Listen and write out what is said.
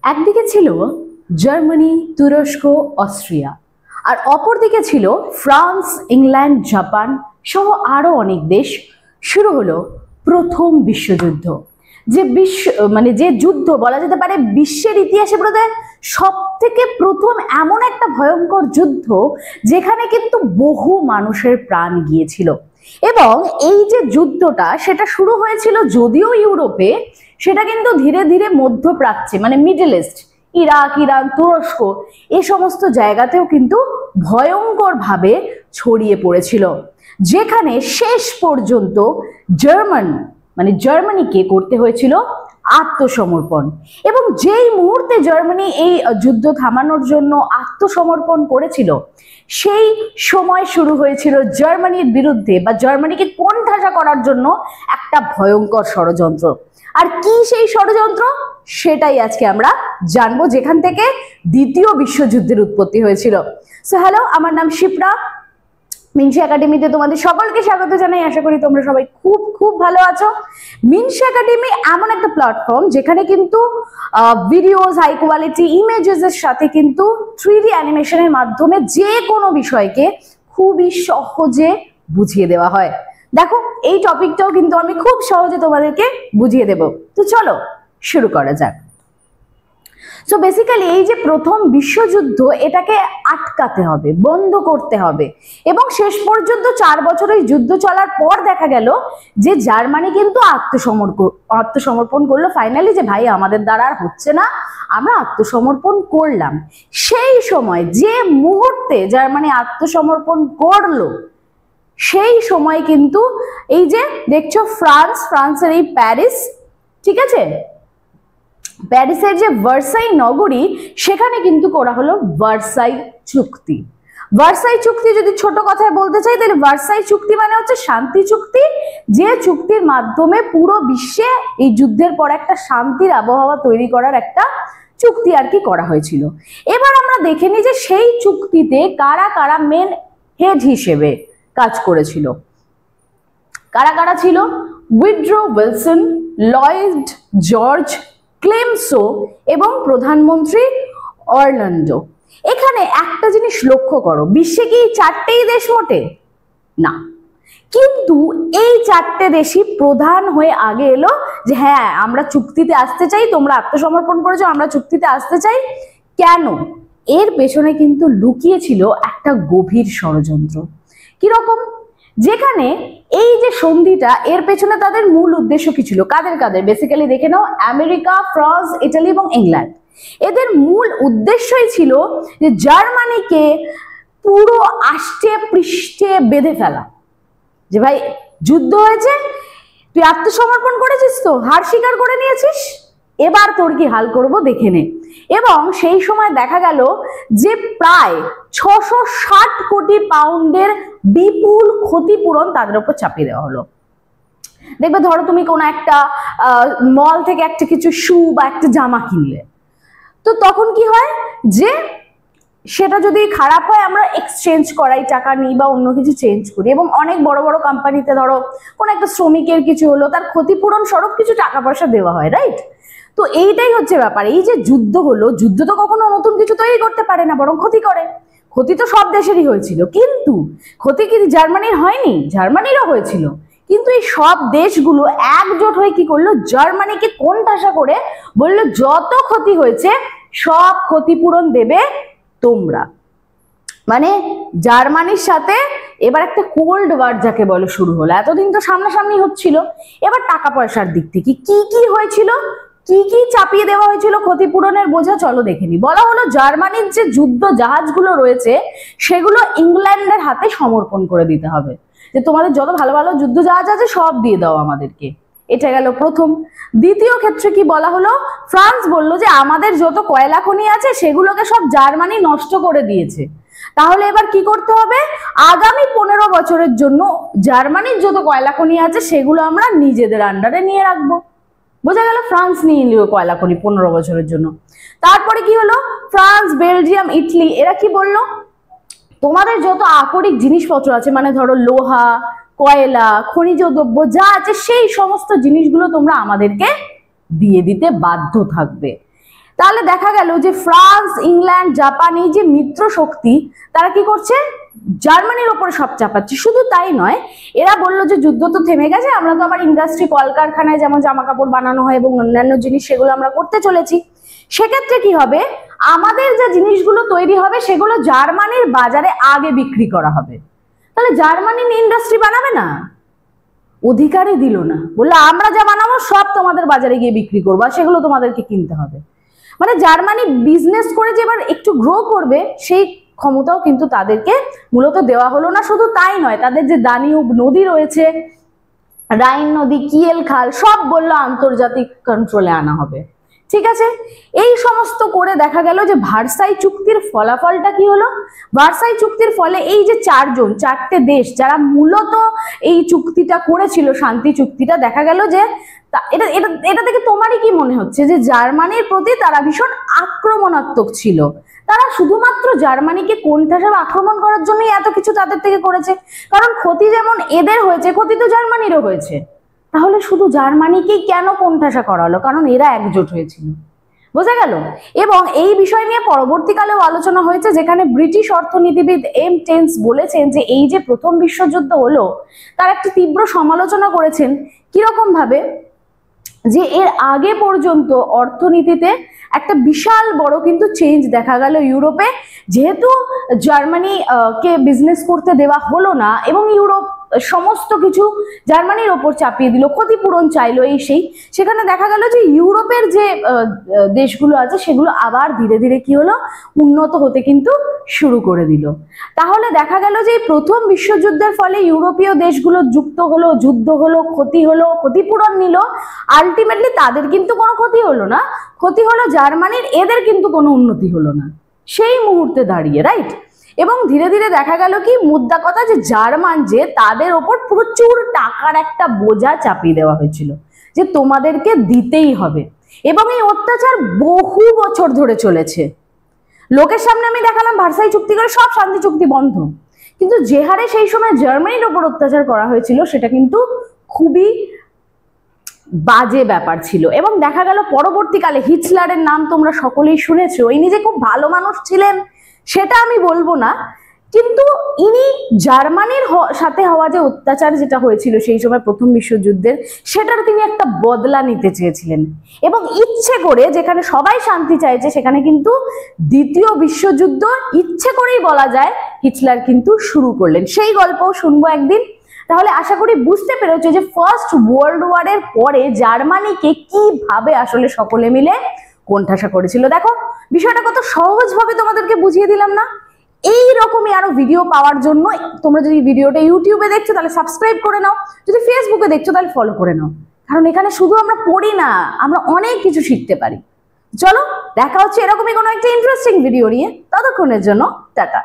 একদিকে ছিল জার্মানি, তুরস্ক, অস্ট্রিয়া, আর অপরদিকে ছিল ফ্রান্স, ইংল্যান্ড, জাপান সহ আরো অনেক দেশ। শুরু হলো প্রথম বিশ্বযুদ্ধ। যে যুদ্ধ বলা যেতে পারে বিশ্বের ইতিহাসে বোধহয় সব থেকে প্রথম এমন একটা ভয়ঙ্কর যুদ্ধ যেখানে কিন্তু বহু মানুষের প্রাণ গিয়েছিল। এবং এই যে যুদ্ধটা সেটা শুরু হয়েছিল যদিও ইউরোপে, সেটা কিন্তু ধীরে ধীরে মধ্যপ্রাচ্যে মানে মিডল ইস্ট, ইরাক, ইরান, তুরস্ক এই সমস্ত জায়গাতেও কিন্তু ভয়ঙ্কর ভাবে ছড়িয়ে পড়েছিল, যেখানে শেষ পর্যন্ত জার্মানিকে করতে হয়েছিল আত্মসমর্পণ। এবং যেই মুহূর্তে জার্মানি এই যুদ্ধ থামানোর জন্য আত্মসমর্পণ করেছিল, সেই সময় শুরু হয়েছিল জার্মানির বিরুদ্ধে বা জার্মানিকে কোণঠাসা করার জন্য একটা ভয়ঙ্কর ষড়যন্ত্র। আর কি সেই ষড়যন্ত্র, সেটাই আজকে আমরা জানবো, যেখান থেকে দ্বিতীয় বিশ্বযুদ্ধের উৎপত্তি হয়েছিল। সো হ্যালো, আমার নাম শিপ্রা। মিনসি একাডেমিতে তোমাদের সকলকে স্বাগত জানাই। আশা করি তোমরা সবাই খুব খুব ভালো আছো। মিনসি একাডেমি এমন একটা প্ল্যাটফর্ম যেখানে কিন্তু ভিডিওস, হাই কোয়ালিটি ইমেজেস এর সাথে কিন্তু 3D অ্যানিমেশনের মাধ্যমে যে কোনো বিষয়কে খুবই সহজে বুঝিয়ে দেওয়া হয়। দেখো, এই টপিকটাও কিন্তু আমি খুব সহজে তোমাদেরকে বুঝিয়ে দেব। তো চলো শুরু করা যাক। সো বেসিক্যালি এই যে প্রথম বিশ্বযুদ্ধ, এটাকে আটকাতে হবে, বন্ধ করতে হবে। এবং শেষ পর্যন্ত 4 বছর এই যুদ্ধ চলার পর দেখা গেল যে জার্মানি কিন্তু আত্মসমর্পণ করলো ফাইনালি, যে ভাই আমাদের দ্বারা আর হচ্ছে না, আমরা আত্মসমর্পণ করলাম। সেই সময় যে মুহূর্তে জার্মানি আত্মসমর্পণ করলো, সেই সময় কিন্তু এই যে দেখছো ফ্রান্সের এই প্যারিস, ঠিক আছে, প্যারিসের যে ভার্সাই নগরী, সেখানে কিন্তু করা হলো ভার্সাই চুক্তি। ভার্সাই চুক্তি যদি ছোট কথায় বলতে চাই, তাহলে ভার্সাই চুক্তি মানে হচ্ছে শান্তি চুক্তি, যে চুক্তির মাধ্যমে পুরো বিশ্বে এই যুদ্ধের পর একটা শান্তির আবহাওয়া তৈরি করার একটা চুক্তি আর কি করা হয়েছিল। এবার আমরা দেখে নিই যে সেই চুক্তিতে কারা কারা মেন হেড হিসেবে কাজ করেছিল। কারা কারা ছিল? উইড্রো উইলসন, লয়েড জর্জ, ক্লেমসো এবং প্রধানমন্ত্রী অরল্যান্ডো। এখানে একটা জিনিস লক্ষ্য করো, বিশ্বে কি 4টেই দেশ মোটে? না, কিন্তু এই 4টে দেশই প্রধান হয়ে আগে এলো যে হ্যাঁ আমরা চুক্তিতে আসতে চাই, তোমরা আত্মসমর্পণ করেছো, আমরা চুক্তিতে আসতে চাই। কেন? এর পেছনে কিন্তু লুকিয়ে ছিল একটা গভীর ষড়যন্ত্র। কিরকম? যেখানে এই যে সন্ধিটা, এর পেছনে তাদের মূল উদ্দেশ্য কি ছিল? কাদের কাদের? বেসিক্যালি দেখে নাও, আমেরিকা, ফ্রান্স, ইটালি এবং ইংল্যান্ড। এদের মূল উদ্দেশ্যই ছিল যে জার্মানিকে পুরো আষ্টে পৃষ্ঠে বেঁধে ফেলা, যে ভাই যুদ্ধ হয়েছে, তুই আত্মসমর্পণ করেছিস, তো হার স্বীকার করে নিয়েছিস, এবার তোর কি হাল করব দেখে নে। এবং সেই সময় দেখা গেল যে প্রায় 660 কোটি পাউন্ডের বিপুল ক্ষতিপূরণ তাদের উপর চাপিয়ে দেওয়া হলো। দেখবে, ধরো তুমি কোনো একটা মল থেকে একটা কিছু শু বা একটা জামা কিনলে, তো তখন কি হয় যে সেটা যদি খারাপ হয় আমরা এক্সচেঞ্জ করাই, টাকা নিই বা অন্য কিছু চেঞ্জ করি। এবং অনেক বড় বড় কোম্পানিতে ধরো কোনো একটা শ্রমিকের কিছু হলো, তার ক্ষতিপূরণ স্বরূপ কিছু টাকা পয়সা দেওয়া হয়, রাইট? তো এইটাই হচ্ছে ব্যাপার। এই যে যুদ্ধ হলো, যুদ্ধ তো কখনো নতুন কিছু তৈরি করতে পারে না, বরং ক্ষতি করে। ক্ষতি তো সব দেশেরই হয়েছিল, কিন্তু ক্ষতি কি জার্মানির হয়নি? জার্মানিরও হয়েছিল। কিন্তু এই সব দেশগুলো একজোট হয়ে কি করলো? জার্মানিকে কোণঠাসা করে বললো যত ক্ষতি হয়েছে সব ক্ষতিপূরণ দেবে তোমরা। মানে জার্মানির সাথে এবার একটা কোল্ড ওয়ার যাকে বলে শুরু হলো। এতদিন তো সামনাসামনি হচ্ছিল, এবার টাকা পয়সার দিক থেকে কি কি হয়েছিল, কি কি চাপিয়ে দেওয়া হয়েছিল ক্ষতিপূরণের বোঝা, চলো দেখে নি। বলা হলো জার্মানির যে যুদ্ধ জাহাজগুলো রয়েছে সেগুলো ইংল্যান্ডের হাতে সমর্পণ করে দিতে হবে, যে তোমাদের যত ভালো ভালো যুদ্ধ জাহাজ আছে সব দিয়ে দাও আমাদেরকে। এটা গেল প্রথম। দ্বিতীয় ক্ষেত্রে কি বলা হলো? ফ্রান্স বলল যে আমাদের যত কয়লা খনি আছে সেগুলোকে সব জার্মানি নষ্ট করে দিয়েছে, তাহলে এবার কি করতে হবে? আগামী 15 বছরের জন্য জার্মানির যত কয়লা খনি আছে সেগুলো আমরা নিজেদের আন্ডারে নিয়ে রাখবো। বোঝা গেল, ফ্রান্স নিয়ে নিল কয়লা খনি 15 বছরের জন্য। তারপরে কি হলো? ফ্রান্স, বেলজিয়াম, ইটালি এরা কি বললো? তোমাদের যত আকরিক জিনিসপত্র আছে, মানে ধরো লোহা, কয়লা, খনিজ দ্রব্য যা আছে, সেই সমস্ত জিনিসগুলো তোমরা আমাদেরকে দিয়ে দিতে বাধ্য থাকবে। তাহলে দেখা গেল যে ফ্রান্স, ইংল্যান্ড, জাপান এই যে মিত্র শক্তি তারা কি করছে, জার্মানির ওপরে সব চাপাচ্ছে। শুধু তাই নয়, এরা বললো যে যুদ্ধ তো থেমে গেছে, আমরা তো আবার ইন্ডাস্ট্রি, কলকারখানায় যেমন জামা কাপড় বানানো হয় এবং অন্যান্য জিনিস সেগুলো আমরা করতে চলেছি। সেক্ষেত্রে কি হবে, আমাদের যে জিনিসগুলো তৈরি হবে সেগুলো জার্মানির বাজারে আগে বিক্রি করা হবে। তাহলে জার্মানি ইন্ডাস্ট্রি বানাবে না, অধিকারই দিল না, বললো আমরা যা বানাবো সব তোমাদের বাজারে গিয়ে বিক্রি করবো আর সেগুলো তোমাদেরকে কিনতে হবে। মানে জার্মানি বিজনেস করে যে এবার একটু গ্রো করবে সেই ক্ষমতাও কিন্তু তাদেরকে মূলত দেওয়া হলো না। শুধু তাই নয়, তাদের যে দানিউব নদী রয়েছে, রাইন নদী, কিয়েল খাল, সব বললো আন্তর্জাতিক কন্ট্রোলে আনা হবে। ঠিক আছে, এই সমস্ত করে দেখা গেল যে ভার্সাই চুক্তির ফলাফলটা কি হলো। ভার্সাই চুক্তির ফলে এই যে চারটে দেশ যারা মূলত এই চুক্তিটা করেছিল, শান্তি চুক্তিটা, দেখা গেল যে এটা থেকে তোমারই কি মনে হচ্ছে যে জার্মানির প্রতি তারা ভীষণ আক্রমণাত্মক ছিল? তারা শুধুমাত্র জার্মানিকে কোণঠাসা আক্রমণ করার জন্যই এত কিছু তাদের থেকে করেছে? কারণ ক্ষতি যেমন এদের হয়েছে, ক্ষতি তো জার্মানিরও হয়েছে। তাহলে শুধু জার্মানিকেই কেন কোণঠাসা করা হলো? কারণ এরা একজোট হয়েছিল। বোঝা গেল? এবং এই বিষয় নিয়ে পরবর্তীকালেও আলোচনা হয়েছে, যেখানে ব্রিটিশ অর্থনীতিবিদ এম টেন্স বলেছেন যে এই যে প্রথম বিশ্বযুদ্ধ হলো তার একটি তীব্র সমালোচনা করেছেন। কিরকম ভাবে, যে এর আগে পর্যন্ত অর্থনীতিতে একটা বিশাল বড় কিন্তু চেঞ্জ দেখা গেল ইউরোপে, যেহেতু জার্মানি কে বিজনেস করতে দেওয়া হলো না এবং ইউরোপ সমস্ত কিছু জার্মানির ওপর চাপিয়ে দিল, ক্ষতিপূরণ চাইলো এই সেই, সেখানে দেখা গেল যে ইউরোপের যে দেশগুলো আছে সেগুলো আবার ধীরে ধীরে কি হলো, উন্নত হতে কিন্তু শুরু করে দিল। তাহলে দেখা গেল যে প্রথম বিশ্বযুদ্ধের ফলে ইউরোপীয় দেশগুলো যুক্ত হলো, যুদ্ধ হলো, ক্ষতি হলো, ক্ষতিপূরণ নিল, আলটিমেটলি তাদের কিন্তু কোনো ক্ষতি হলো না, ক্ষতি হলো জার্মানির, এদের কিন্তু কোনো উন্নতি হলো না সেই মুহূর্তে দাঁড়িয়ে, রাইট? এবং ধীরে ধীরে দেখা গেল কি, মুদ্রা কথা, যে জার্মান যে তাদের ওপর প্রচুর টাকার একটা বোঝা চাপিয়ে দেওয়া হয়েছিল যে তোমাদেরকে দিতেই হবে, এবং এই অত্যাচার বহু বছর ধরে চলেছে। লোকের সামনে আমি দেখালাম ভার্সাই চুক্তি করে সব শান্তি চুক্তি বন্ধ, কিন্তু যে হারে সেই সময় জার্মানির ওপর অত্যাচার করা হয়েছিল সেটা কিন্তু খুবই বাজে ব্যাপার ছিল। এবং দেখা গেল পরবর্তীকালে হিটলারের নাম তোমরা সকলেই শুনেছো, ইনি যে খুব ভালো মানুষ ছিলেন সেটা আমি বলবো না, কিন্তু ইনি জার্মানির সাথে হওয়া যে অত্যাচার যেটা হয়েছিল সেই সময় প্রথম বিশ্বযুদ্ধের, সেটার তিনি একটা বদলা নিতে চেয়েছিলেন এবং ইচ্ছে করে, যেখানে সবাই শান্তি চাইছে সেখানে কিন্তু দ্বিতীয় বিশ্বযুদ্ধ ইচ্ছে করেই বলা যায় হিটলার কিন্তু শুরু করলেন। সেই গল্পও শুনবো একদিন। তাহলে আশা করি বুঝতে পেরেছো যে ফার্স্ট ওয়ার্ল্ড ওয়ারের পরে জার্মানিকে কিভাবে আসলে সকলে মিলে কোণঠাসা করেছিল। দেখো বিষয়টা কত সহজভাবে তোমাদেরকে বুঝিয়ে দিলাম না? এই রকমই আরো ভিডিও পাওয়ার জন্য তোমরা যদি ভিডিওটা ইউটিউবে দেখছো তাহলে সাবস্ক্রাইব করে নাও, যদি ফেসবুকে দেখছো তাহলে ফলো করে নাও, কারণ এখানে শুধু আমরা পড়ি না, আমরা অনেক কিছু শিখতে পারি। চলো দেখা হচ্ছে এরকমই কোনো একটা ইন্টারেস্টিং ভিডিও নিয়ে, ততক্ষণের জন্য টাটা।